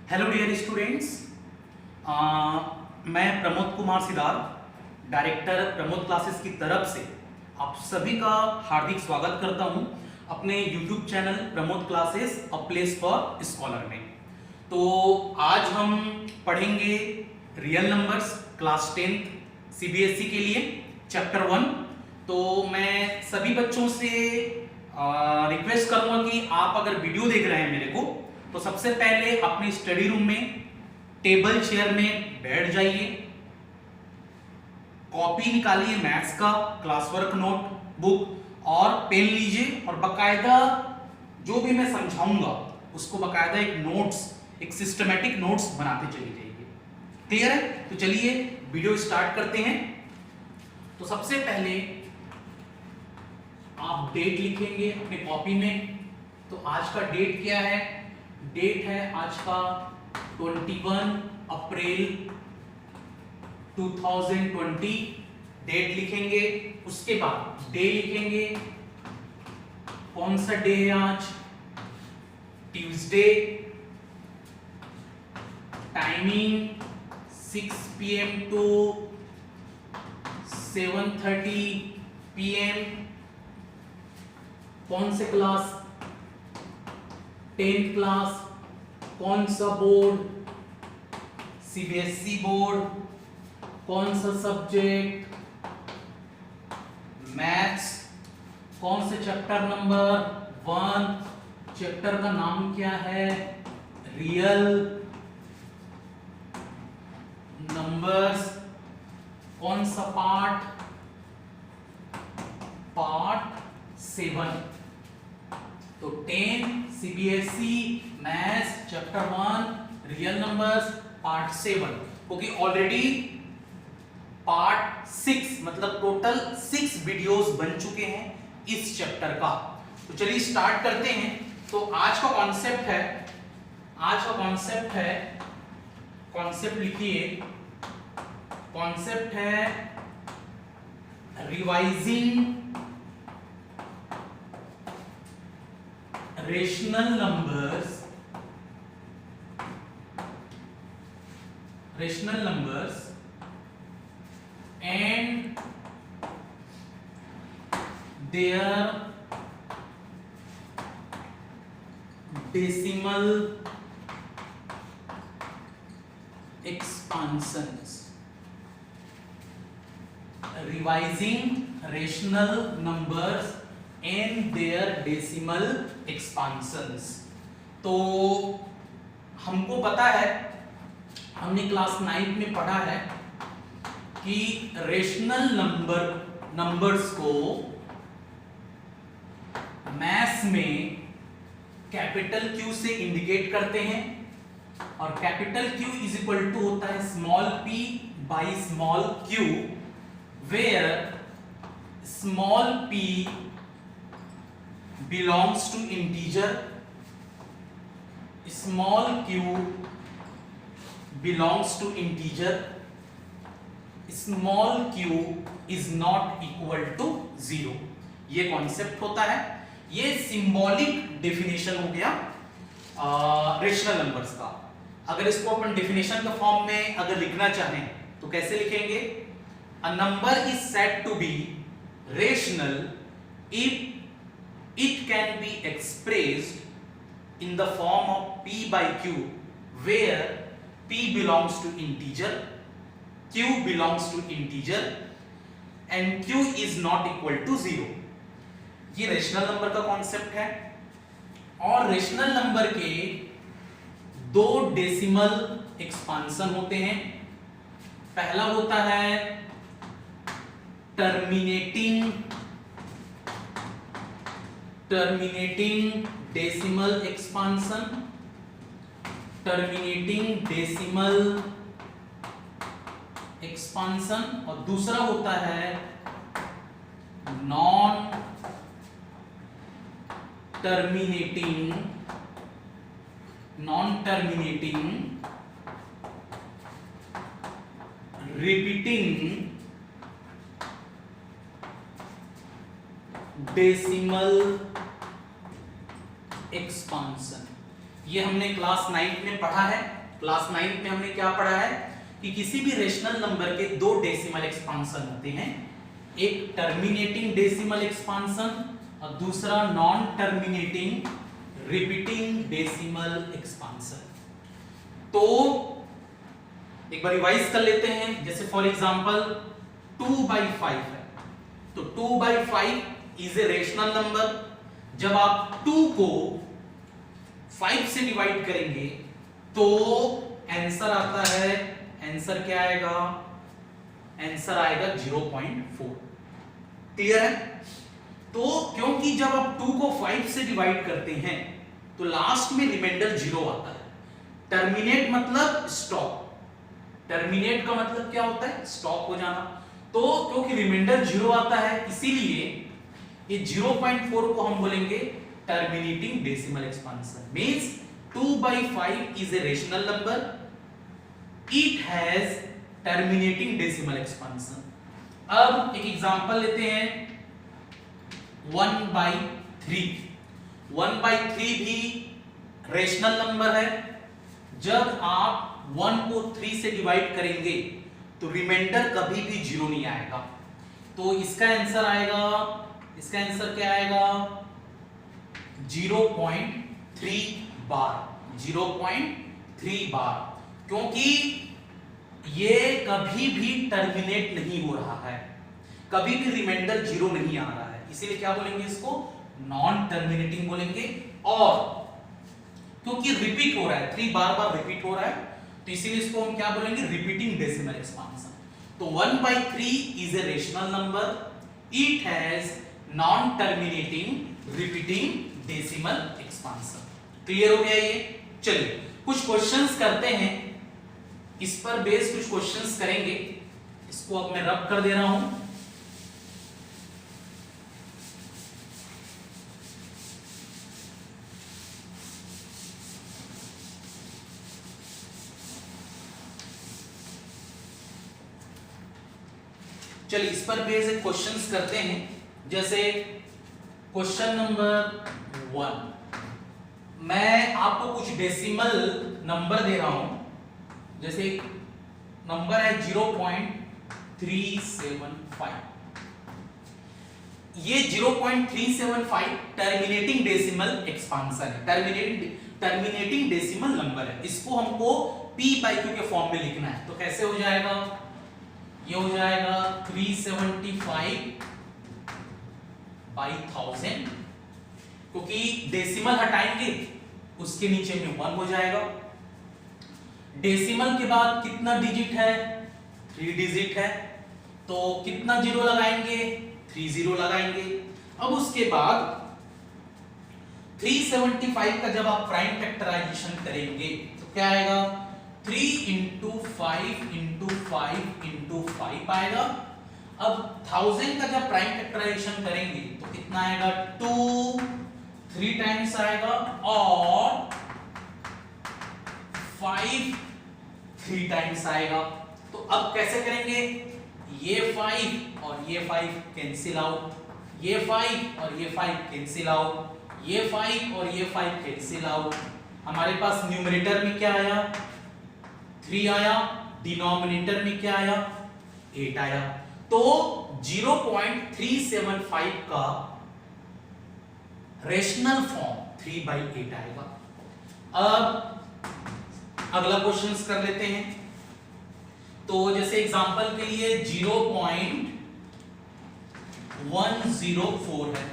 Hello dear students, मैं Pramod Kumar Sidar, director Pramod classes की तरफ से आप सभी का हार्दिक स्वागत करता हूं अपने YouTube channel Pramod classes a place for scholar में। तो आज हम पढ़ेंगे real numbers class 10th CBSE के लिए चैप्टर 1। तो मैं सभी बच्चों से रिक्वेस्ट करूंगा कि आप अगर वीडियो देख रहे हैं मेरे को, तो सबसे पहले अपने स्टडी रूम में टेबल चेयर में बैठ जाइए, कॉपी निकालिए मैथ्स का क्लास वर्क नोट बुक और पेन लीजिए और बकायदा जो भी मैं समझाऊंगा उसको बकायदा एक नोट्स, एक सिस्टमैटिक नोट्स बनाते चले जाइए। क्लियर है? तो चलिए वीडियो स्टार्ट करते हैं। तो सबसे पहले आप डेट लिखेंगे अपने कॉपी में। तो आज का डेट क्या है? डेट है आज का 21 अप्रैल 2020। डेट लिखेंगे, उसके बाद डे लिखेंगे। कौन सा डे है आज? Tuesday. Timing 6 PM to 7:30 PM। कौन से क्लास? 10th class. कौन सा बोर्ड? CBSE board. कौन सा सब्जेक्ट? मैथ्स। कौन से चैप्टर? नंबर 1। चैप्टर का नाम क्या है? Real numbers. कौन सा पार्ट? पार्ट 7। तो 10 CBSE maths chapter 1 real numbers part 7, क्योंकि ऑलरेडी पार्ट 6 मतलब टोटल 6 वीडियोस बन चुके हैं इस चैप्टर का। तो चलिए स्टार्ट करते हैं। तो आज का कॉन्सेप्ट है, कॉन्सेप्ट लिखिए। कॉन्सेप्ट है revising rational numbers and their decimal expansions। Revising rational numbers and their decimal expansions। तो हमको पता है, हमने क्लास 9 में पढ़ा है कि रेशनल नंबर्स को मैथ्स में कैपिटल Q से इंडिकेट करते हैं और capital Q is equal to होता है small p by small q, where small p belongs to integer, small q belongs to integer, small q is not equal to 0। ये concept होता है। ये सिंबॉलिक डेफिनेशन हो गया रेशनल नंबर्स का। अगर इसको अपन डेफिनेशन के फॉर्म में अगर लिखना चाहें तो कैसे लिखेंगे? A number is said to be rational if it can be expressed in the form of p by q, where p belongs to integer, q belongs to integer and q is not equal to 0। ये rational number का concept है। और rational number के दो decimal expansion होते हैं। पहला होता है terminating decimal expansion, terminating decimal expansion, और दूसरा होता है non terminating repeating decimal expansion. ये हमने क्लास 9 में पढ़ा है। क्लास 9 में हमने क्या पढ़ा है कि किसी भी रेशनल नंबर के दो डेसिमल एक्सपांशन होते हैं, एक टर्मिनेटिंग डेसिमल एक्सपांशन और दूसरा non terminating repeating decimal expansion. तो एक बार रिवाइज कर लेते हैं। जैसे फॉर एग्जांपल 2/5 है, तो 2/5 इज ए रेशनल नंबर। जब आप 2 को 5 से डिवाइड करेंगे तो आंसर आता है, आंसर क्या आएगा, आंसर आएगा 0.4। क्लियर है? तो क्योंकि जब आप 2 को 5 से डिवाइड करते हैं तो लास्ट में रिमाइंडर 0 आता है। टर्मिनेट मतलब स्टॉप, टर्मिनेट का मतलब क्या होता है, स्टॉप हो जाना। तो क्योंकि रिमाइंडर 0 आता है इसीलिए ये 0.4 को हम बोलेंगे terminating decimal expansion. Means 2/5 is a rational number, it has terminating decimal expansion। अब एक एग्जांपल लेते हैं 1/3। 1/3 भी रेशनल नंबर है। जब आप 1 को 3 से डिवाइड करेंगे तो रिमाइंडर कभी भी 0 नहीं आएगा। तो इसका आंसर आएगा, इसका आंसर क्या आएगा, 0.3 बार, 0.3 बार, क्योंकि ये कभी भी टर्मिनेट नहीं हो रहा है, कभी भी रिमाइंडर 0 नहीं आ रहा है, इसीलिए क्या बोलेंगे, इसको नॉन टर्मिनेटिंग बोलेंगे। और क्योंकि रिपीट हो रहा है, 3 बार बार रिपीट हो रहा है, तो इसीलिए इसको हम क्या बोलेंगे, रिपीटिंग डेसिमल एक्सपांशन। तो 1/3 is a rational number, it has non terminating repeating decimal expansion. Clear हो गया ये? चलिए कुछ क्वेश्चंस करते हैं, इस पर बेस कुछ क्वेश्चंस करेंगे। इसको अब मैं रब कर दे रहा हूं। चलिए इस पर बेस एक क्वेश्चंस करते हैं। जैसे क्वेश्चन नंबर 1, मैं आपको कुछ डेसिमल नंबर दे रहा हूं। जैसे नंबर है 0.375। ये 0.375 टर्मिनेटिंग डेसिमल एक्सपांशन है, टर्मिनेटिंग डेसिमल नंबर है। इसको हमको p/q के फॉर्म में लिखना है। तो कैसे हो जाएगा, ये हो जाएगा 375/1000, क्योंकि डेसिमल हटाएंगे उसके नीचे में 1 हो जाएगा। डेसिमल के बाद कितना डिजिट है, 3 डिजिट है, तो कितना जीरो लगाएंगे, 3 जीरो लगाएंगे। अब उसके बाद 375 का जब आप प्राइम फैक्टराइजेशन करेंगे तो क्या आएगा, 3 × 5 × 5 × 5 आएगा। अब 1000 का जब प्राइम फैक्टराइजेशन करेंगे तो कितना आएगा, 2 3 टाइम्स आएगा और 5 3 टाइम्स आएगा। तो अब कैसे करेंगे, ये 5 और ये 5 कैंसिल आउट, ये 5 और ये 5 कैंसिल आउट, ये 5 और ये 5 कैंसिल आउट। हमारे पास न्यूमरेटर में क्या आया, 3 आया, डिनोमिनेटर में क्या आया, 8 आया। तो 0.375 का रेशनल फॉर्म 3/8 आएगा। अब अगला क्वेश्चन कर लेते हैं। तो जैसे एग्जांपल के लिए 0.104 है,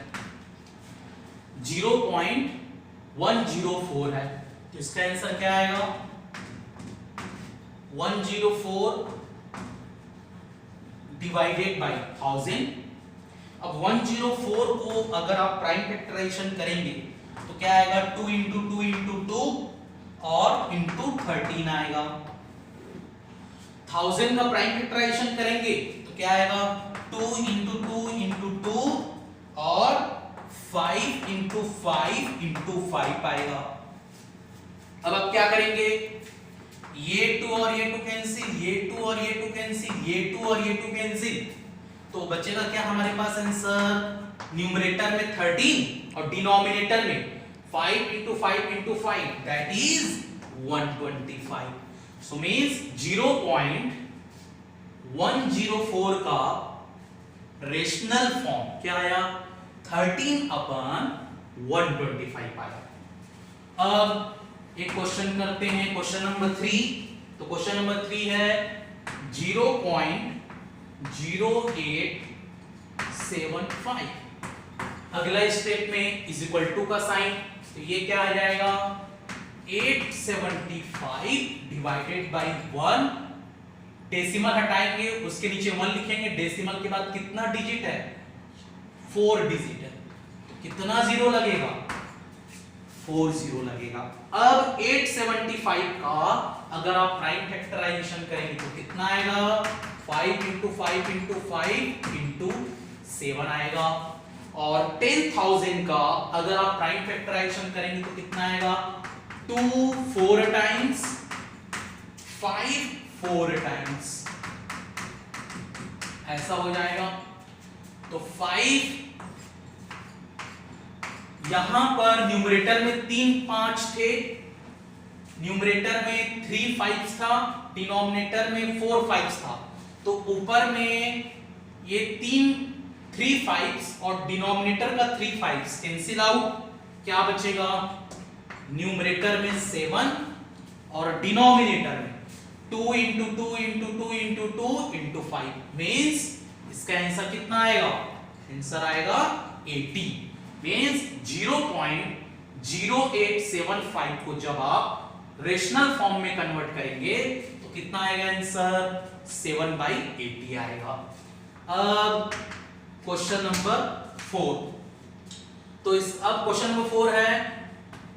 0.104 है, तो इसका आंसर क्या आएगा, 104 डिवाइडेड बाय 1000। अब 104 को अगर आप प्राइम फैक्टराइजेशन करेंगे तो क्या आएगा, 2 × 2 × 2 और इंटू 13 आएगा। 1000 का प्राइम फैक्टराइजेशन करेंगे तो क्या आएगा, 2 × 2 × 2 और 5 × 5 × 5 आएगा। अब आप क्या करेंगे, ये 2 और ये 2 कैंसिल, ये 2 और ये 2 कैंसिल, ये 2 और ये 2 कैंसिल, तो बचेगा क्या हमारे पास आंसर, न्यूमरेटर में 13 और डिनोमिनेटर में 5 into 5 into 5, that is 125. So means 0.104 का रेशनल फॉर्म क्या आया? 13/125 आया। अब एक क्वेश्चन करते हैं, क्वेश्चन नंबर 3। तो क्वेश्चन नंबर 3 है 0.0875। अगला स्टेप में इज इक्वल टू का साइन, तो ये क्या आ जाएगा? 875 डिवाइडेड बाई 1। डेसिमल हटाएंगे, उसके नीचे 1 लिखेंगे। डेसिमल के बाद कितना डिजिट है? 4 डिजिट है, तो कितना जीरो लगेगा? 4 जीरो लगेगा। अब 875 का अगर आप प्राइम फैक्टराइजेशन करेंगे तो कितना आएगा? 5 into 5 into 5 into 7 आएगा। और 10,000 का अगर आप प्राइम फैक्टराइजेशन करेंगे तो कितना आएगा? 2 4 टाइम्स, 5 4 टाइम्स, ऐसा हो जाएगा। तो 5 यहां पर न्यूमरेटर में 3 5 थे, न्यूमरेटर में 3 5 था, डिनोमिनेटर में 4 5 था। तो ऊपर में ये 3 5 और डिनोमिनेटर का 3 5 कैंसिल आउट, क्या बचेगा? न्यूमरेटर में 7 और डिनोमिनेटर में 2 into 2 into 2 into 2 into 5, means इसका आंसर कितना आएगा? आंसर आएगा 80। मींस 0.0875 को जब आप रेशनल फॉर्म में कन्वर्ट करेंगे तो कितना आएगा आंसर? 7/80 आएगा। अब क्वेश्चन नंबर 4। तो अब क्वेश्चन नंबर 4 है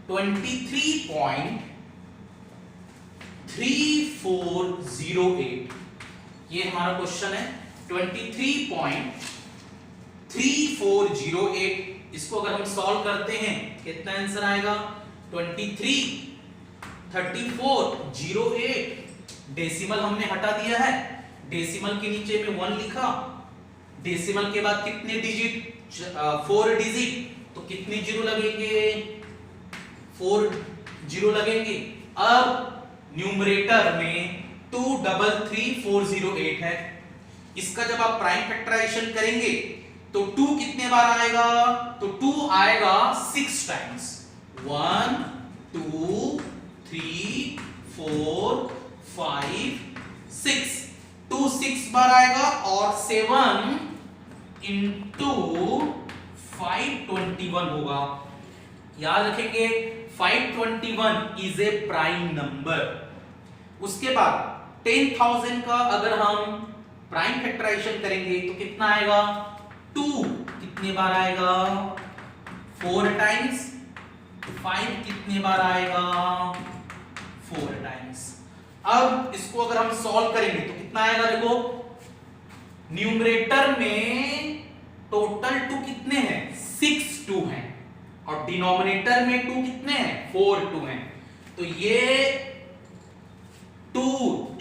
23.3408। ये हमारा क्वेश्चन है 23.3408। इसको अगर हम सॉल्व करते हैं कितना आंसर आएगा? 23.3408। डेसिमल हमने हटा दिया है, डेसिमल के नीचे में 1 लिखा। डेसिमल के बाद कितने डिजिट? 4 डिजिट, तो कितने जीरो लगेंगे? 4 जीरो लगेंगे। अब न्यूमरेटर में 233,408 है, इसका जब आप प्राइम फैक्टराइजेशन करेंगे तो 2 कितने बार आएगा? तो 2 आएगा 6 टाइम्स। 1 2 3 4 5 6, 2 6 बार आएगा। और 7 into 521 होगा। याद रखेंगे 521 इज ए प्राइम नंबर। उसके बाद 10,000 का अगर हम प्राइम फैक्टराइजेशन करेंगे तो कितना आएगा? 2 कितने बार आएगा? 4 टाइम्स। 5 कितने बार आएगा? 4 टाइम्स। अब इसको अगर हम सॉल्व करेंगे तो कितना आएगा? देखो न्यूमरेटर में टोटल 2 कितने हैं? 6 2 हैं, और डिनोमिनेटर में 2 कितने हैं? 4 2 हैं। तो ये 2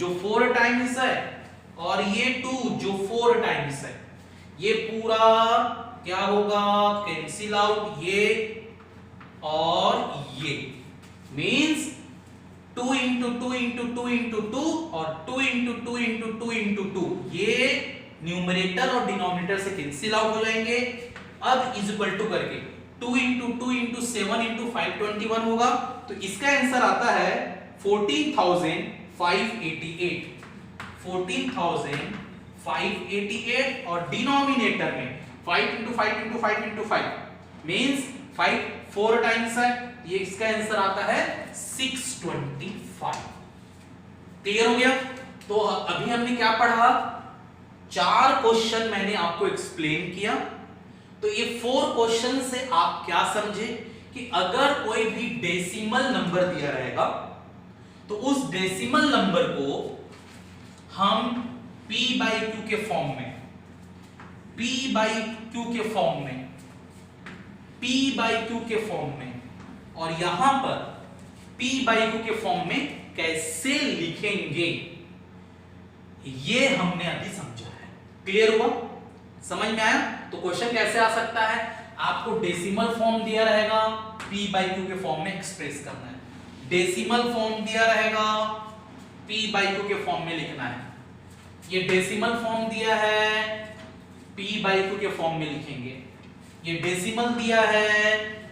जो 4 टाइम्स है और ये 2 जो 4 टाइम्स है, ये पूरा क्या होगा? कैंसिल आउट, ये और ये। मींस 2 into 2 into 2 into 2 और 2 into 2 into 2 into 2, ये न्यूमरेटर और डिनोमिनेटर से कैंसिल आउट हो जाएंगे। अब इज इक्वल टू करके 2 into 2 into 7 into 521 होगा। तो इसका आंसर आता है 14,588। 14,588 और डिनोमिनेटर में 5 into 5 into 5 into 5 means 5 4 times है, ये इसका आंसर आता है 625। क्लियर हो गया? तो अभी हमने क्या पढ़ा? 4 क्वेश्चन मैंने आपको एक्सप्लेन किया। तो ये 4 क्वेश्चन से आप क्या समझे कि अगर कोई भी डेसिमल नंबर दिया रहेगा तो उस डेसिमल नंबर को हम p/q के फॉर्म में, p/q के फॉर्म में, p/q के फॉर्म में, और यहां पर p/q के फॉर्म में कैसे लिखेंगे ये हमने अभी समझा है। क्लियर हुआ? समझ में आया? तो क्वेश्चन कैसे आ सकता है? आपको डेसिमल फॉर्म दिया रहेगा p p/q के फॉर्म में एक्सप्रेस करना है। डेसिमल फॉर्म दिया रहेगा, p/q के फॉर्म में लिखना है। ये डेसिमल फॉर्म दिया है, p/q के फॉर्म में लिखेंगे। ये डेसिमल दिया है,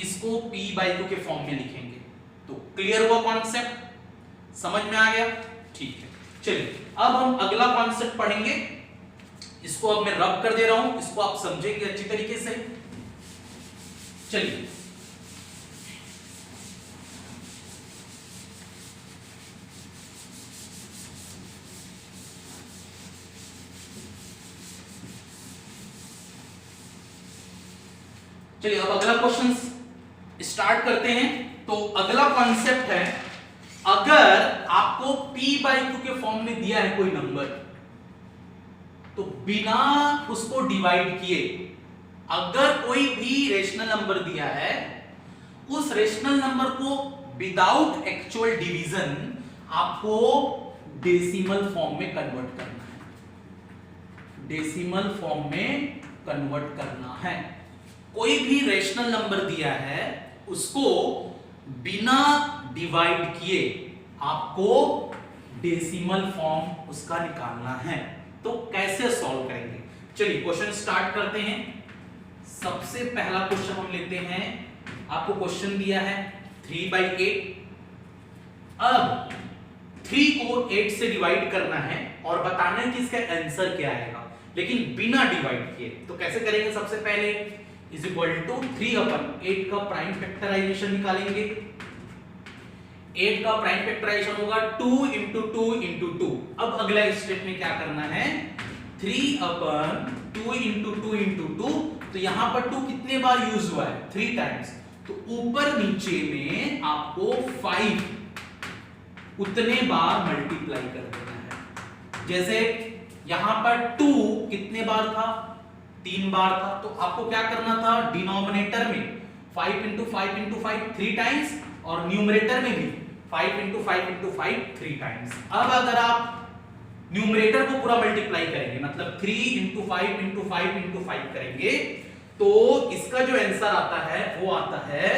इसको p/q के फॉर्म में लिखेंगे। तो क्लियर हुआ कॉन्सेप्ट, समझ में आ गया? ठीक है, चलिए अब हम अगला कॉन्सेप्ट पढ़ेंगे। इसको अब मैं रब कर दे रहा हूं, इसको आप समझेंगे अच्छी तरीके से। चलिए चलिए अब अगला क्वेश्चन स्टार्ट करते हैं। तो अगला कॉन्सेप्ट है, अगर आपको p/q के फॉर्म में दिया है कोई नंबर, तो बिना उसको डिवाइड किए अगर कोई भी रेशनल नंबर दिया है, उस रेशनल नंबर को विदाउट एक्चुअल डिवीजन आपको डेसिमल फॉर्म में कन्वर्ट करना है। डेसिमल फॉर्म में कन्वर्ट करना है। कोई भी रेशनल नंबर दिया है, उसको बिना डिवाइड किए आपको डेसिमल फॉर्म उसका निकालना है। तो कैसे सॉल्व करेंगे? चलिए क्वेश्चन स्टार्ट करते हैं। सबसे पहला क्वेश्चन हम लेते हैं। आपको क्वेश्चन दिया है 3/8। अब 3 को 8 से डिवाइड करना है और बताना है कि इसका आंसर क्या आएगा, लेकिन बिना डिवाइड किए। तो कैसे करेंगे? सबसे पहले इज इक्वल टू 3/8 का प्राइम फैक्टराइजेशन निकालेंगे। 8 का प्राइम फैक्टराइजेशन होगा 2 into 2 into 2। अब अगला स्टेप में क्या करना है? 3/2 into 2 into 2। तो यहां पर 2 कितने बार यूज हुआ है? 3 टाइम्स। तो ऊपर नीचे में आपको 5 उतने बार मल्टीप्लाई कर देना है। जैसे यहां पर 2 कितने बार था? 3 बार था। तो आपको क्या करना था? डिनोमिनेटर में 5 into 5 into 5 3 टाइम्स और न्यूमरेटर में भी 5 into 5 into 5 3 टाइम्स। अब अगर आप न्यूमरेटर को पूरा मल्टीप्लाई करेंगे, मतलब 3 into 5 into 5 into 5 करेंगे, तो इसका जो आंसर आता है वो आता है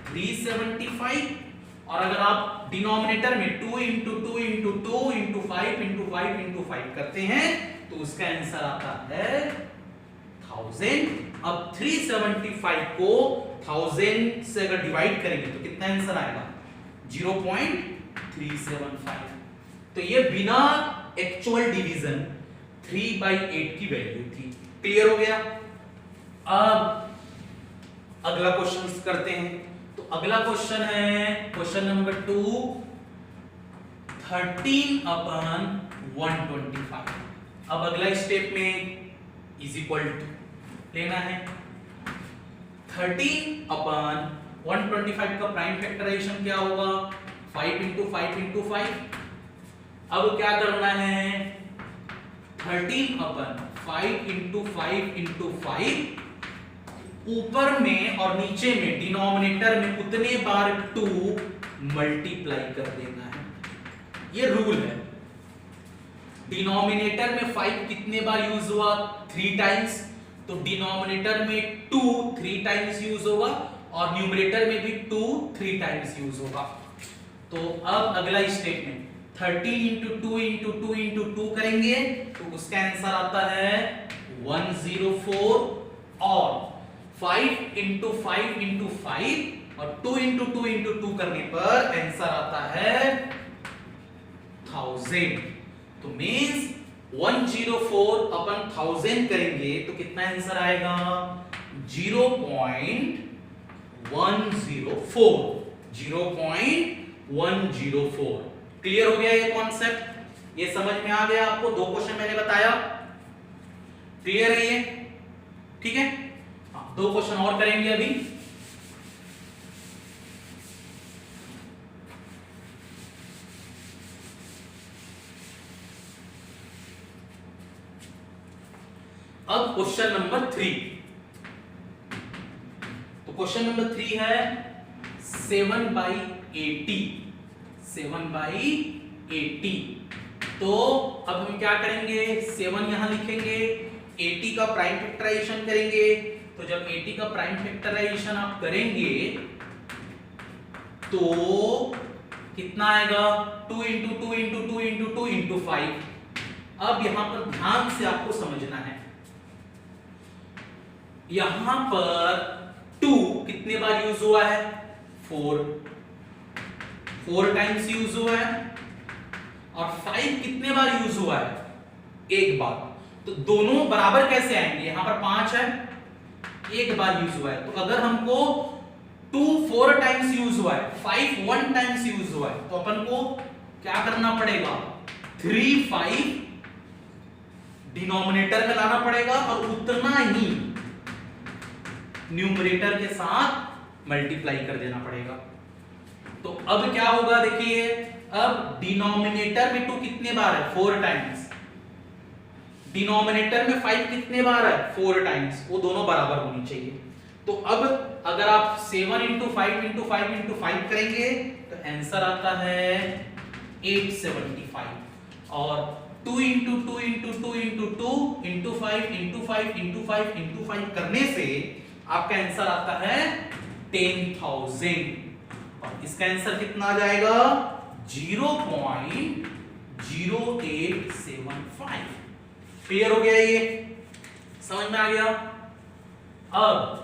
375। और अगर आप डिनोमिनेटर में 2 into 2 into 2 into 5 into 5 into 5 करते हैं, तो उसका आंसर आता है 1000। अब 375 को 1000 से अगर डिवाइड करेंगे तो कितना आंसर आएगा? 0.375। तो ये बिना एक्चुअल डिवीजन 3/8 की वैल्यू थी। क्लियर हो गया? अब अगला क्वेश्चन करते हैं। तो अगला क्वेश्चन है क्वेश्चन नंबर 2, 13/125। अब अगला स्टेप में इज इक्वल टू लेना है। 13/125 का प्राइम फैक्टराइजेशन क्या होगा? 5 into 5 into 5। अब क्या करना है? 13/5 into 5 into 5 ऊपर में और नीचे में डिनोमिनेटर में उतने बार 2 मल्टीप्लाई कर देना है। ये रूल है। डिनोमिनेटर में 5 कितने बार यूज हुआ? 3 टाइम्स। तो डिनोमिनेटर में 2 3 टाइम्स यूज होगा और न्यूमरेटर में भी 2 3 टाइम्स यूज होगा। तो अब अगला स्टेप में 13 into 2 into 2 into 2 करेंगे, तो उसका आंसर आता है 104। और 5 into 5 into 5 और 2 into 2 into 2 करने पर आंसर आता है 1000। तो मींस 104/1000 करेंगे तो कितना आंसर आएगा? 0.104। 0.104। क्लियर हो गया ये कॉन्सेप्ट? ये समझ में आ गया आपको? 2 क्वेश्चन मैंने बताया। क्लियर है ये? ठीक है, 2 क्वेश्चन और करेंगे अभी। अब क्वेश्चन नंबर 3। तो क्वेश्चन नंबर 3 है 7/80। 7/80। तो अब हम क्या करेंगे? 7 यहां लिखेंगे, 80 का प्राइम फैक्टराइजेशन करेंगे, तो जब 80 का प्राइम फैक्टराइजेशन आप करेंगे तो कितना आएगा 2 इंटू 2 इंटू 2 इंटू 2 इंटू 5। अब यहां पर ध्यान से आपको समझना है, यहां पर 2 कितने बार यूज हुआ है 4 टाइम्स यूज हुआ है, और 5 कितने बार यूज हुआ है एक बार। तो दोनों बराबर कैसे आएंगे, यहां पर 5 है एक बार यूज हुआ है, तो अगर हमको 2 4 टाइम्स यूज हुआ है 5 1 टाइम्स यूज हुआ है, तो अपन को क्या करना पड़ेगा 3 5 डिनोमिनेटर में लाना पड़ेगा और उतना ही न्यूमरेटर के साथ मल्टीप्लाई कर देना पड़ेगा। तो अब क्या होगा देखिए, अब डिनोमिनेटर में 2 कितने बार है 4 टाइम्स, डिनोमिनेटर में 5 कितने बार है 4 टाइम्स, वो दोनों बराबर होनी चाहिए। तो अब अगर आप 7 इंटू 5 इंटू 5 इंटू 5 करेंगे तो आंसर आता है 875, और 2 into 2 into 2 into 2 into 5 into 5 into 5 into 5 करने से आपका आंसर आता है 10,000, और इसका आंसर कितना आ जाएगा 0.0875। क्लियर हो गया, ये समझ में आ गया। अब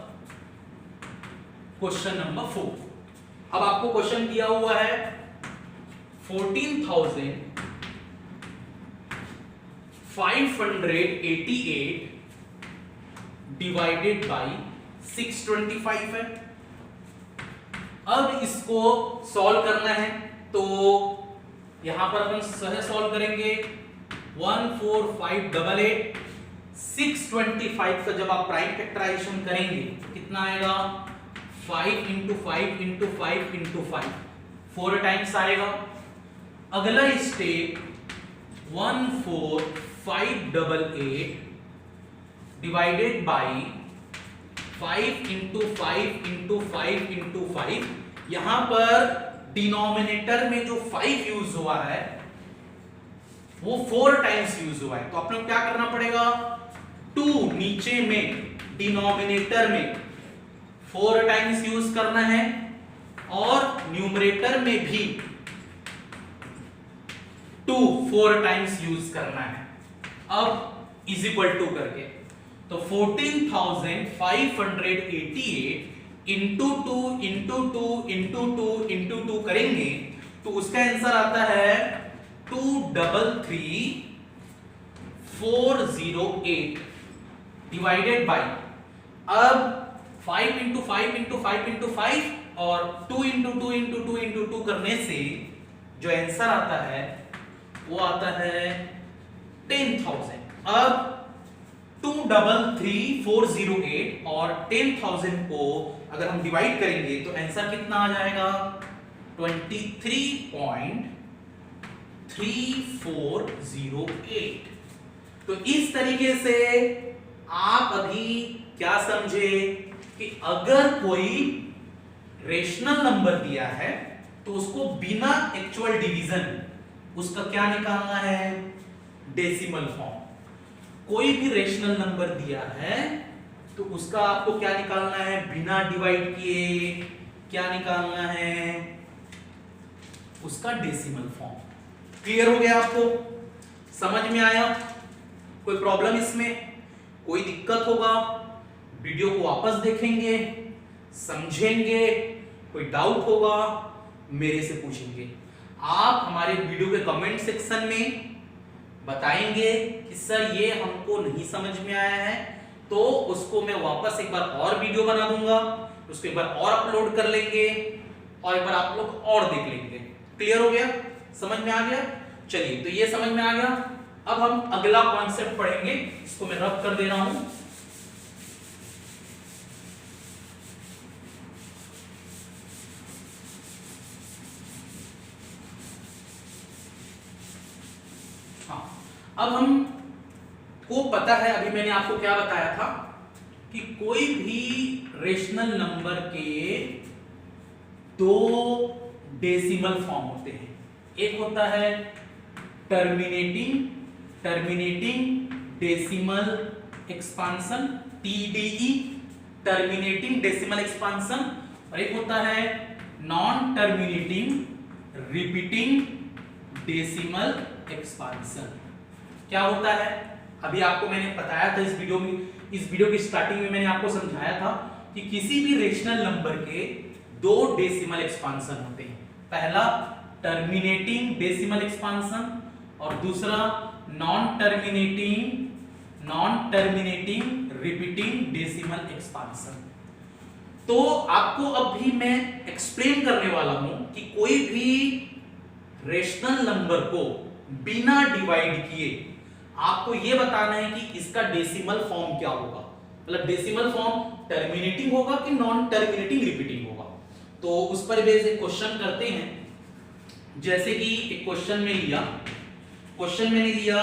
क्वेश्चन नंबर 4, अब आपको क्वेश्चन दिया हुआ है 14,588 डिवाइडेड बाई 625 है। अब इसको सॉल्व करना है, तो यहां पर अपन सह सॉल्व करेंगे 14588 625 का जब आप प्राइम फैक्टराइजेशन करेंगे तो कितना आएगा 5 इंटू 5 इंटू 5 इंटू 5 4 टाइम्स आएगा। अगला step 14588 divided by 5 into 5 into 5 into 5, यहां पर डिनोमिनेटर में जो 5 यूज हुआ है वो 4 टाइम्स यूज हुआ है, तो अपने को क्या करना पड़ेगा 2 नीचे में डिनोमिनेटर में 4 टाइम्स यूज करना है, और न्यूमरेटर में भी 2 4 टाइम्स यूज करना है। अब इज इक्वल टू करके तो 14,588 इंटू 2 इंटू 2 इंटू 2 इंटू 2 करेंगे तो उसका आंसर आता है 233,408 डिवाइडेड बाई, अब 5 इंटू 5 इंटू 5 इंटू 5 और 2 इंटू 2 इंटू 2 इंटू 2 करने से जो आंसर आता है वो आता है 10,000। अब 233,408 और 10,000 को अगर हम डिवाइड करेंगे तो आंसर कितना आ जाएगा 23.3408। तो इस तरीके से आप अभी क्या समझे कि अगर कोई रेशनल नंबर दिया है तो उसको बिना एक्चुअल डिवीजन उसका क्या निकालना है डेसिमल फॉर्म। कोई भी रेशनल नंबर दिया है तो उसका आपको क्या निकालना है बिना डिवाइड किए, क्या निकालना है उसका डेसिमल फॉर्म। क्लियर हो गया, आपको समझ में आया, कोई प्रॉब्लम इसमें, कोई दिक्कत होगा वीडियो को वापस देखेंगे समझेंगे, कोई डाउट होगा मेरे से पूछेंगे। आप हमारे वीडियो के कमेंट सेक्शन में बताएंगे कि सर ये हमको नहीं समझ में आया है, तो उसको मैं वापस एक बार और वीडियो बना दूंगा, उसको एक बार और अपलोड कर लेंगे और एक बार आप लोग और देख लेंगे। क्लियर हो गया, समझ में आ गया। चलिए, तो ये समझ में आ गया। अब हम अगला कॉन्सेप्ट पढ़ेंगे, इसको मैं रब कर दे रहा हूं। अब हम को पता है, अभी मैंने आपको क्या बताया था कि कोई भी रेशनल नंबर के 2 डेसिमल फॉर्म होते हैं। एक होता है terminating decimal expansion TDE, terminating decimal expansion और एक होता है non terminating repeating decimal expansion. क्या होता है अभी आपको मैंने बताया था इस वीडियो की स्टार्टिंग में मैंने आपको समझाया था कि किसी भी रेशनल नंबर के दो डेसिमल एक्सपांशन होते हैं, पहला टर्मिनेटिंग डेसिमल एक्सपांशन और दूसरा non terminating repeating decimal expansion. तो आपको अब भी मैं एक्सप्लेन करने वाला हूं कि कोई भी रेशनल नंबर को बिना डिवाइड किए आपको यह बताना है कि इसका डेसिमल फॉर्म क्या होगा, मतलब डेसिमल फॉर्म टर्मिनेटिंग होगा कि नॉन टर्मिनेटिंग रिपीटिंग होगा। तो उस पर बेस एक क्वेश्चन करते हैं। जैसे कि एक क्वेश्चन मैंने लिया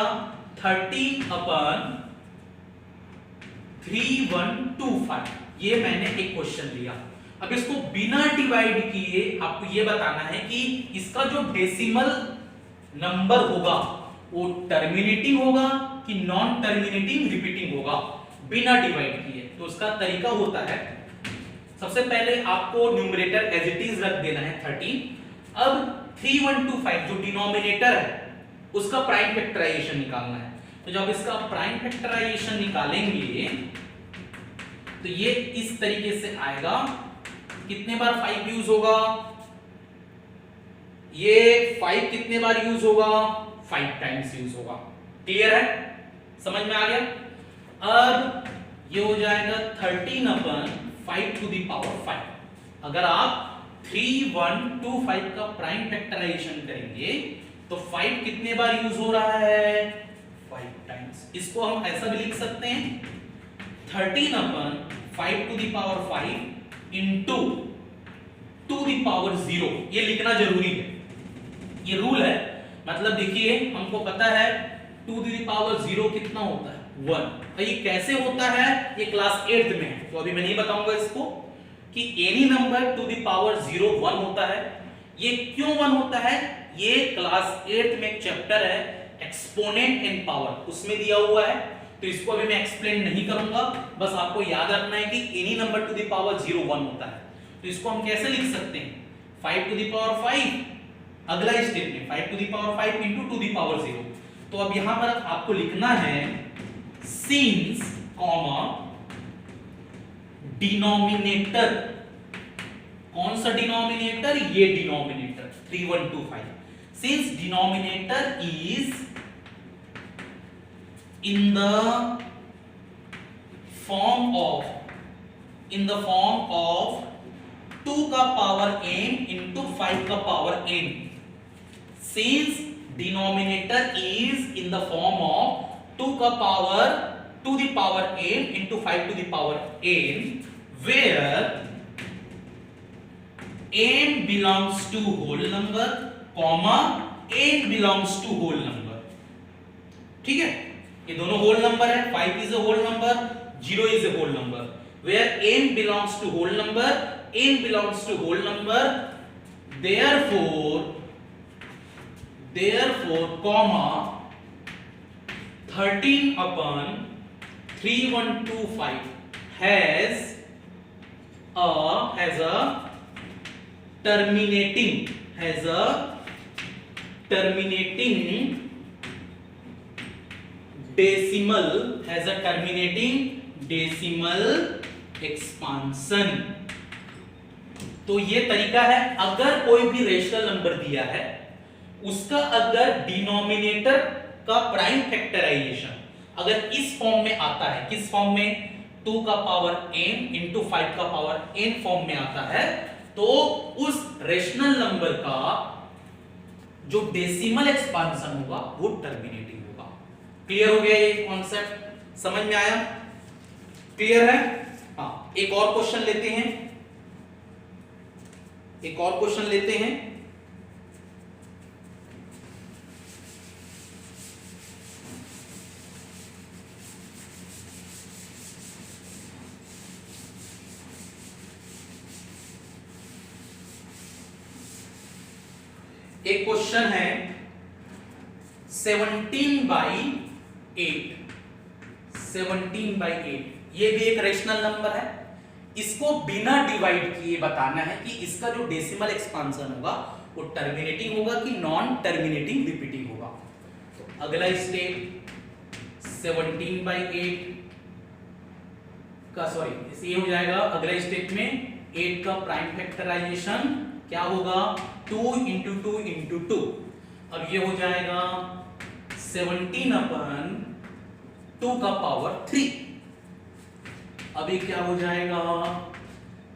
13/3125, ये मैंने एक क्वेश्चन लिया। अब इसको बिना डिवाइड किए आपको ये बताना है कि इसका जो डेसिमल नंबर होगा वो टर्मिनेटिंग होगा कि नॉन टर्मिनेटिंग रिपीटिंग होगा, बिना डिवाइड किए। तो उसका तरीका होता है, सबसे पहले आपको न्यूमरेटर एज इट इज रख देना है 13। अब 3125 जो डिनोमिनेटर है उसका प्राइम फैक्टराइजेशन निकालना है। तो जब इसका प्राइम फैक्टराइजेशन निकालेंगे तो ये इस तरीके से आएगा। कितने बार 5 यूज होगा, ये 5 कितने बार यूज होगा, 5 टाइम्स यूज होगा। क्लियर है, समझ में आ गया। अब ये हो जाएगा 13/5 टू द पावर 5। अगर आप 3125 का प्राइम फैक्टराइजेशन करेंगे तो 5 कितने बार यूज हो रहा है, 5 टाइम्स। इसको हम ऐसा भी लिख सकते हैं 13/5 to the power 5 into to the power 0। ये लिखना जरूरी है, ये रूल है। मतलब देखिए हमको पता है 2 टू द पावर 0 कितना होता है, 1। तो ये कैसे होता है, ये क्लास 8th में है, तो अभी मैं नहीं बताऊंगा इसको कि any number two the power 0 1 होता है। ये क्यों 1 होता है, ये क्लास 8th में एक चैप्टर है एक्सपोनेंट एंड पावर, उसमें दिया हुआ है। तो इसको अभी मैं एक्सप्लेन नहीं करूंगा, बस आपको याद रखना है कि any number two the power 0 1 होता है। तो इसको हम कैसे लिख सकते हैं, 5 टू द पावर 5, अगला स्टेप में 5 to the power 5 into to the power 0। तो अब यहां पर आपको लिखना है सिंस कॉमा डिनोमिनेटर, कौन सा डिनोमिनेटर, ये denominator 3125, since denominator is in the form of 2 का पावर n इंटू 5 का power n, since denominator is in the form of 2 का power to the power n into 5 to the power n, where n belongs to whole number, comma n belongs to whole number। ठीक है, ये दोनों whole number है, 5 is a whole number, 0 is a whole number, where n belongs to whole number, n belongs to whole number, therefore comma 13/3125 has a terminating decimal expansion। तो ये तरीका है, अगर कोई भी रेशनल नंबर दिया है उसका अगर डिनोमिनेटर का प्राइम फैक्टराइजेशन अगर इस फॉर्म में आता है, किस फॉर्म में, 2 का पावर n इंटू 5 का पावर n फॉर्म में आता है, तो उस रेशनल नंबर का जो डेसिमल एक्सपांशन होगा वो टर्मिनेटिंग होगा। क्लियर हो गया, ये कॉन्सेप्ट समझ में आया, क्लियर है। हाँ, एक और क्वेश्चन लेते हैं, एक क्वेश्चन है 17/8। ये भी एक रेशनल नंबर है, इसको बिना डिवाइड किए बताना है कि इसका जो डेसिमल एक्सपांशन होगा वो टर्मिनेटिंग होगा कि नॉन टर्मिनेटिंग रिपीटिंग होगा। तो अगला स्टेप 17/8 का सॉरी ये हो जाएगा। अगला स्टेप में 8 का प्राइम फैक्टराइजेशन क्या होगा 2 × 2 × 2। अब ये हो जाएगा 17/2 का पावर 3। अभी क्या हो जाएगा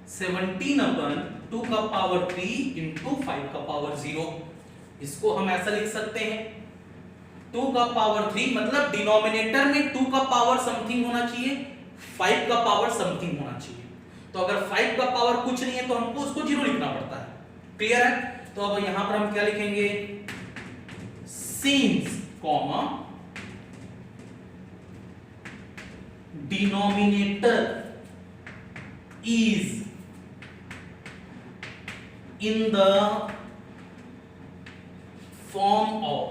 17/2 का पावर 3 × 5 का पावर 0। इसको हम ऐसा लिख सकते हैं 2 का पावर 3 मतलब डिनोमिनेटर में 2 का पावर समथिंग होना चाहिए, 5 का पावर समथिंग होना चाहिए। तो अगर 5 का पावर कुछ नहीं है तो हमको उसको 0 लिखना पड़ता है। क्लियर है? तो अब यहां पर हम क्या लिखेंगे since comma denominator is in the form of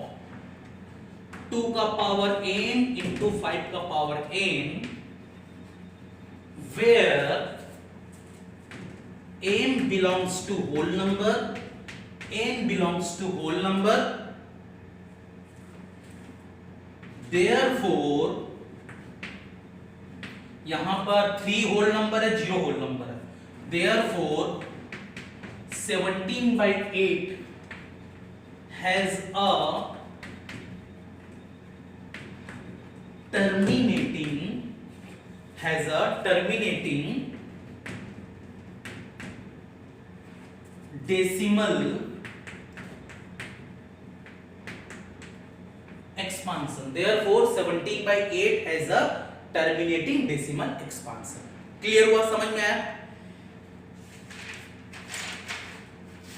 2 का पावर n into 5 का power n where n belongs to whole number, n belongs to whole number, therefore यहां पर 3 होल नंबर है 0 होल नंबर है, therefore 17/8 has a terminating decimal expansion, therefore 17/8 has a terminating decimal expansion. Clear हुआ? समझ में आया?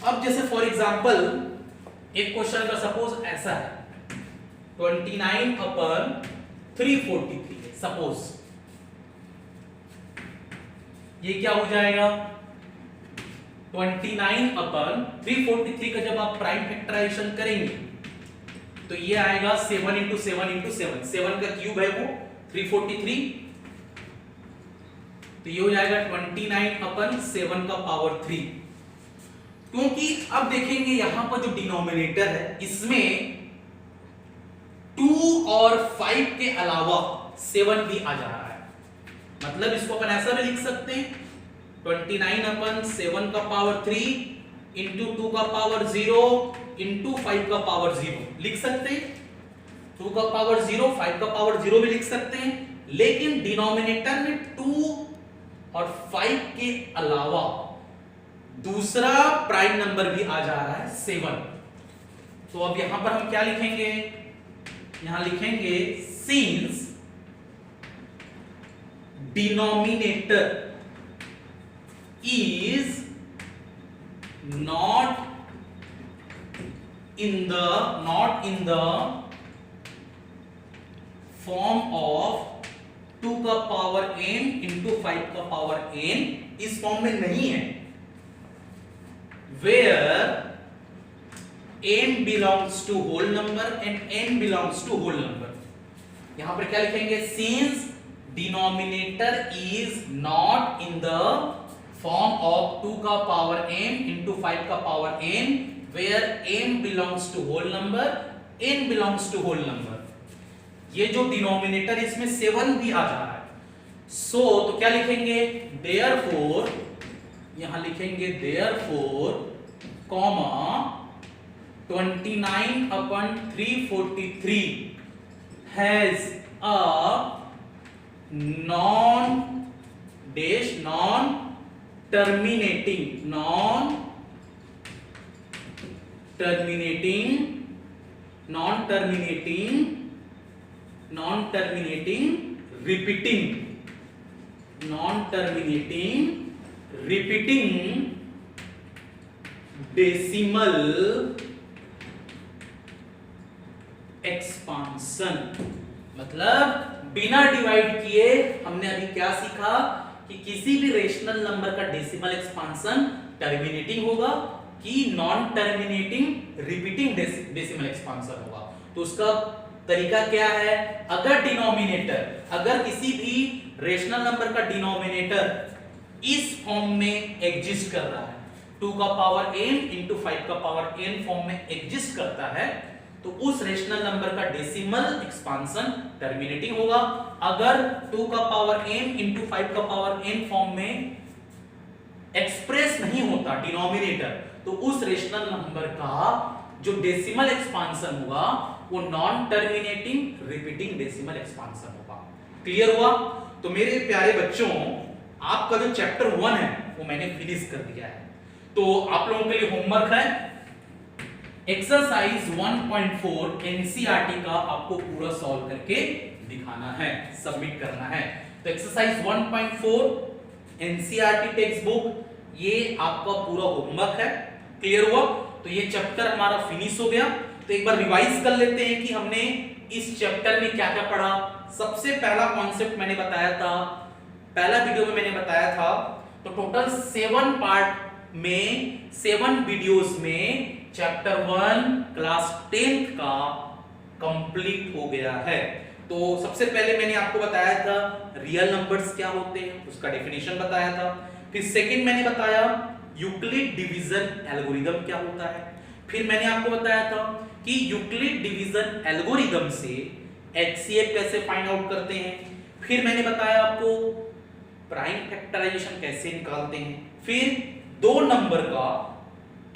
अब जैसे फॉर एग्जांपल एक क्वेश्चन का सपोज ऐसा है 29/343 है सपोज। ये क्या हो जाएगा 29/343 का जब आप प्राइम फैक्टराइजेशन करेंगे तो ये आएगा 7 × 7 × 7, 7 का क्यूब है वो 343, तो ये हो जाएगा 29/7 का पावर 3। क्योंकि अब देखेंगे यहां पर जो डिनोमिनेटर है इसमें 2 और 5 के अलावा 7 भी आ जा रहा है, मतलब इसको अपन ऐसा भी लिख सकते हैं 29/7 का पावर 3 × 2 का पावर 0 × 5 का पावर 0 लिख सकते हैं। 2 का पावर 0 5 का पावर 0 भी लिख सकते हैं, लेकिन डिनोमिनेटर में 2 और 5 के अलावा दूसरा प्राइम नंबर भी आ जा रहा है 7। तो अब यहां पर हम क्या लिखेंगे, यहां लिखेंगे since denominator is not in the form of 2 का पावर n into 5 का पावर n, इस फॉर्म में नहीं है, where m belongs to whole number and n belongs to whole number। यहां पर क्या लिखेंगे since denominator is not in the form of 2 का पावर m into 5 का power n where m belongs to whole number, n belongs to whole number। ये जो denominator इसमें 7 भी आ जा रहा है, सो तो क्या लिखेंगे therefore, यहां लिखेंगे therefore comma 29/343 has a non terminating repeating decimal expansion। मतलब बिना डिवाइड किए हमने अभी क्या सीखा कि किसी भी रेशनल नंबर का डेसिमल एक्सपांशन टर्मिनेटिंग होगा कि non terminating repeating decimal expansion होगा। तो उसका तरीका क्या है, अगर किसी भी रेशनल नंबर का डिनोमिनेटर इस फॉर्म में एग्जिस्ट कर रहा है, 2 का पावर n इंटू 5 का पावर n फॉर्म में एग्जिस्ट करता है, तो उस रेशनल नंबर का डेसिमल एक्सपांशन टर्मिनेटिंग होगा। अगर 2 का पावर n इंटू 5 का पावर n फॉर्म में एक्सप्रेस नहीं होता डिनोमिनेटर, तो उस रेशनल नंबर का जो डेसिमल एक्सपांशन होगा वो non terminating repeating decimal expansion होगा। क्लियर हुआ? तो मेरे प्यारे बच्चों, आपका जो चैप्टर 1 है वो मैंने फिनिश कर दिया है। तो आप लोगों के लिए होमवर्क है एक्सरसाइज 1.4 एनसीईआरटी का आपको पूरा सॉल्व करके दिखाना है, सबमिट करना है। तो एक्सरसाइज 1.4 एनसीईआरटी टेक्स्ट बुक, ये आपका पूरा होमवर्क है। क्लियर हुआ? तो ये चैप्टर हमारा फिनिश हो गया। तो एक बार रिवाइज कर लेते हैं कि हमने इस चैप्टर में क्या क्या पढ़ा। सबसे पहला कॉन्सेप्ट मैंने बताया था, पहला वीडियो में मैंने बताया था, तो टोटल 7 पार्ट में 7 वीडियोस में चैप्टर 1 क्लास 10th का कंप्लीट हो गया है। तो सबसे पहले मैंने आपको बताया था रियल नंबर्स क्या होते हैं, उसका डेफिनेशन बताया था। फिर सेकंड मैंने बताया यूक्लिड डिवीजन एल्गोरिदम क्या होता है। फिर मैंने आपको बताया था कि यूक्लिड डिवीजन एल्गोरिदम से एचसीएफ कैसे फाइंड आउट करते हैं। फिर मैंने बताया आपको प्राइम फैक्टराइजेशन कैसे निकालते हैं। फिर 2 नंबर का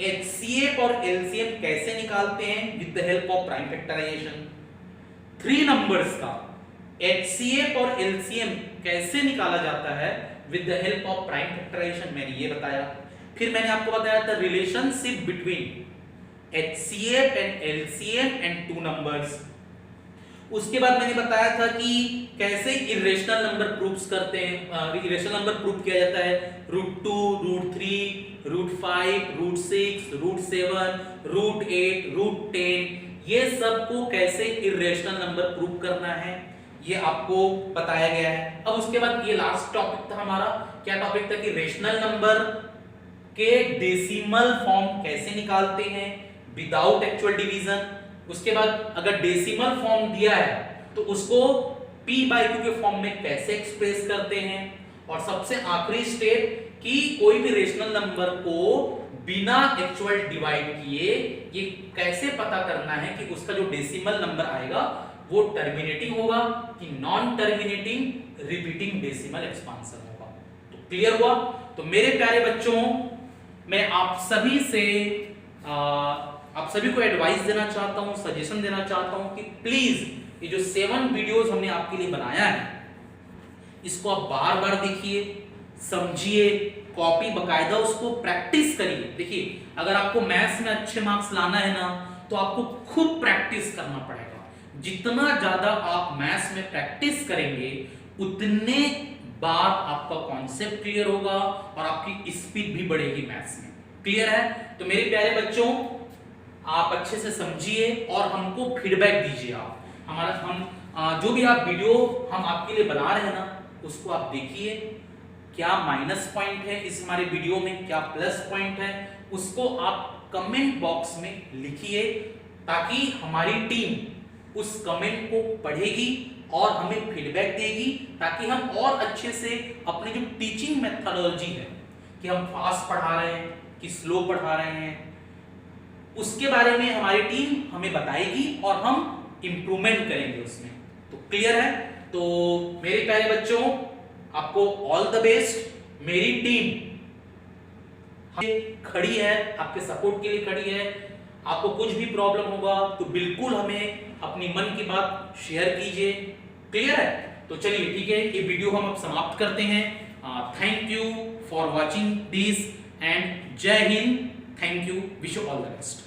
एचसीएफ और एलसीएम कैसे निकालते हैं with the help of prime factorisation. 3 नंबर्स का एचसीएफ और एलसीएम कैसे निकाला जाता है with the help of prime factorisation, मैंने ये बताया। फिर मैंने आपको बताया था relationship between HCF and LCM and 2 numbers. उसके बाद मैंने बताया था कि कैसे इरेशनल नंबर प्रूव्स करते हैं, इरेशनल नंबर प्रूव किया जाता है √2, √3, √5, √6, √7, √8, √10, ये सब को कैसे इरेशनल नंबर प्रूव करना है ये आपको बताया गया है। अब उसके बाद ये लास्ट टॉपिक था हमारा, क्या टॉपिक था कि रेशनल नंबर के डेसिमल फॉर्म कैसे निकालते हैं विदाउट एक्चुअल डिवीजन। उसके बाद अगर डेसिमल फॉर्म दिया है तो उसको p/q के फॉर्म में कैसे एक्सप्रेस करते हैं। और सबसे आखिरी स्टेप कि कोई भी रेशनल नंबर को बिना एक्चुअल डिवाइड किए ये कैसे पता करना है कि उसका जो डेसिमल नंबर आएगा वो टर्मिनेटिंग होगा कि non terminating repeating decimal expansion होगा। तो क्लियर हुआ? तो मेरे प्यारे बच्चों, मैं आप सभी को एडवाइस देना चाहता हूं, सजेशन देना चाहता हूं कि प्लीज ये जो 7 वीडियोस हमने आपके लिए बनाया है इसको आप बार-बार देखिए, समझिए, कॉपी बकायदा उसको प्रैक्टिस करिए। देखिए, अगर आपको मैथ्स में अच्छे मार्क्स लाना है ना तो आपको खूब प्रैक्टिस करना पड़ेगा। जितना ज्यादा आप मैथ्स में प्रैक्टिस करेंगे उतने बार आपका कॉन्सेप्ट क्लियर होगा और आपकी स्पीड भी बढ़ेगी मैथ्स में। क्लियर है? तो मेरे प्यारे बच्चों, आप अच्छे से समझिए और हमको फीडबैक दीजिए। आप जो भी आप वीडियो हम आपके लिए बना रहे हैं ना उसको आप देखिए, क्या माइनस पॉइंट है इस हमारे वीडियो में, क्या प्लस पॉइंट है, उसको आप कमेंट बॉक्स में लिखिए ताकि हमारी टीम उस कमेंट को पढ़ेगी और हमें फीडबैक देगी ताकि हम और अच्छे से अपनी जो टीचिंग मेथोडोलॉजी है कि हम फास्ट पढ़ा रहे हैं कि स्लो पढ़ा रहे हैं उसके बारे में हमारी टीम हमें बताएगी और हम इंप्रूवमेंट करेंगे उसमें। तो क्लियर है? तो मेरे प्यारे बच्चों, आपको ऑल द बेस्ट। मेरी टीम खड़ी है, आपके सपोर्ट के लिए खड़ी है। आपको कुछ भी प्रॉब्लम होगा तो बिल्कुल हमें अपनी मन की बात शेयर कीजिए। क्लियर है? तो चलिए ठीक है, ये वीडियो हम अब समाप्त करते हैं। Thank you for watching this and जय हिंद। Thank you, wish you all the best.